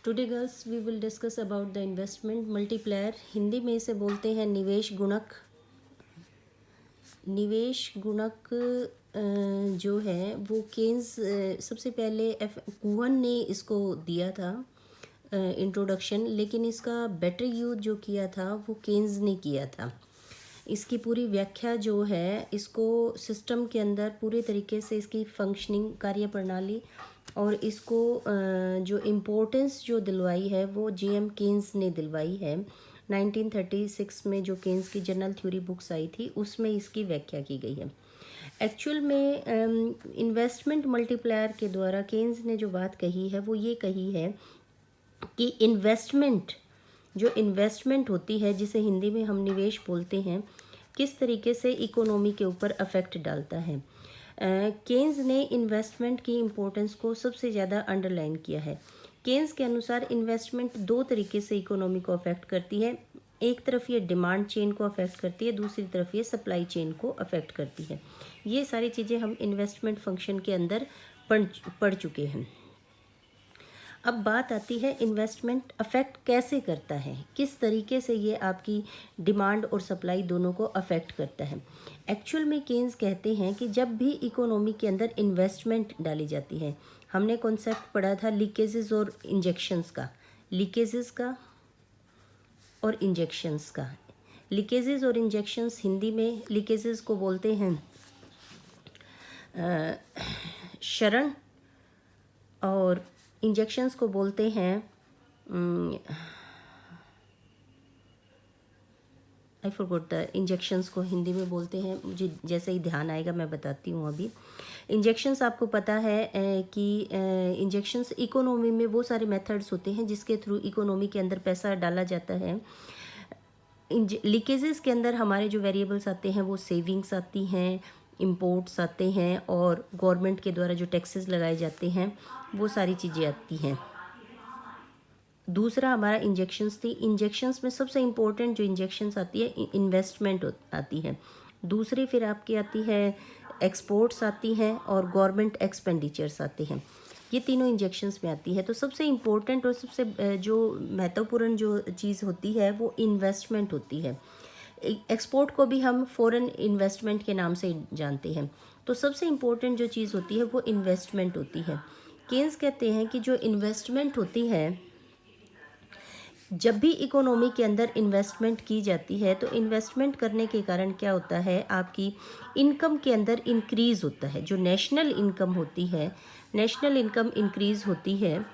Today girls we will discuss about the investment multiplier. Hindi में इसे बोलते हैं निवेश गुणक। निवेश गुणक जो है वो केन्स सबसे पहले कुहन ने इसको दिया था इंट्रोडक्शन, लेकिन इसका बेटर यूज जो किया था वो केन्स ने किया था। इसकी पूरी व्याख्या जो है, इसको सिस्टम के अंदर पूरे तरीके से इसकी फंक्शनिंग, कार्यप्रणाली और इसको जो इम्पोर्टेंस जो दिलवाई है वो जेएम केन्स ने दिलवाई है। 1936 में जो केन्स की जनरल थ्योरी बुक्स आई थी उसमें इसकी व्याख्या की गई है। एक्चुअल में इन्वेस्टमेंट मल्टीप्लायर के द्वारा केन्स ने जो बात कही है वो ये कही है कि इन्वेस्टमेंट होती है, जिसे हिंदी में हम निवेश बोलते हैं, किस तरीके से इकोनॉमी के ऊपर अफेक्ट डालता है। केन्स ने इन्वेस्टमेंट की इम्पोर्टेंस को सबसे ज़्यादा अंडरलाइन किया है। केन्स के अनुसार इन्वेस्टमेंट दो तरीके से इकोनॉमी को अफेक्ट करती है। एक तरफ ये डिमांड चेन को अफेक्ट करती है, दूसरी तरफ ये सप्लाई चेन को अफेक्ट करती है। ये सारी चीज़ें हम इन्वेस्टमेंट फंक्शन के अंदर पढ़ चुके हैं। अब बात आती है इन्वेस्टमेंट अफेक्ट कैसे करता है, किस तरीके से ये आपकी डिमांड और सप्लाई दोनों को अफेक्ट करता है। एक्चुअल में केन्स कहते हैं कि जब भी इकोनॉमी के अंदर इन्वेस्टमेंट डाली जाती है, हमने कॉन्सेप्ट पढ़ा था लीकेजेस और इंजेक्शंस का, लीकेजेस का और इंजेक्शंस का। लीकेजेस और इंजेक्शंस, हिंदी में लीकेजेस को बोलते हैं शरण और इंजेक्शंस को बोलते हैं आई फॉरगॉट द इंजेक्शंस को हिंदी में बोलते हैं, मुझे जैसे ही ध्यान आएगा मैं बताती हूँ। अभी इंजेक्शंस आपको पता है कि इंजेक्शंस इकोनॉमी में वो सारे मेथड्स होते हैं जिसके थ्रू इकोनॉमी के अंदर पैसा डाला जाता है। लीकेजेस के अंदर हमारे जो वेरिएबल्स आते हैं वो सेविंग्स आती हैं, इम्पोर्ट्स आते हैं और गवर्नमेंट के द्वारा जो टैक्सेस लगाए जाते हैं वो सारी चीज़ें आती हैं। दूसरा हमारा इंजेक्शंस थी। इंजेक्शंस में सबसे इम्पोर्टेंट जो इंजेक्शंस आती है इन्वेस्टमेंट आती है। दूसरी फिर आपकी आती है एक्सपोर्ट्स आती हैं और गवर्नमेंट एक्सपेंडिचर्स आते हैं। ये तीनों इंजेक्शंस में आती है। तो सबसे इम्पोर्टेंट और सबसे जो महत्वपूर्ण जो चीज़ होती है वो इन्वेस्टमेंट होती है। एक्सपोर्ट को भी हम फॉरेन इन्वेस्टमेंट के नाम से जानते हैं। तो सबसे इम्पोर्टेंट जो चीज़ होती है वो इन्वेस्टमेंट होती है। केन्स कहते हैं कि जो इन्वेस्टमेंट होती है, जब भी इकोनॉमी के अंदर इन्वेस्टमेंट की जाती है तो इन्वेस्टमेंट करने के कारण क्या होता है, आपकी इनकम के अंदर इंक्रीज़ होता है। जो नेशनल इनकम होती है, नेशनल इनकम इंक्रीज़ होती है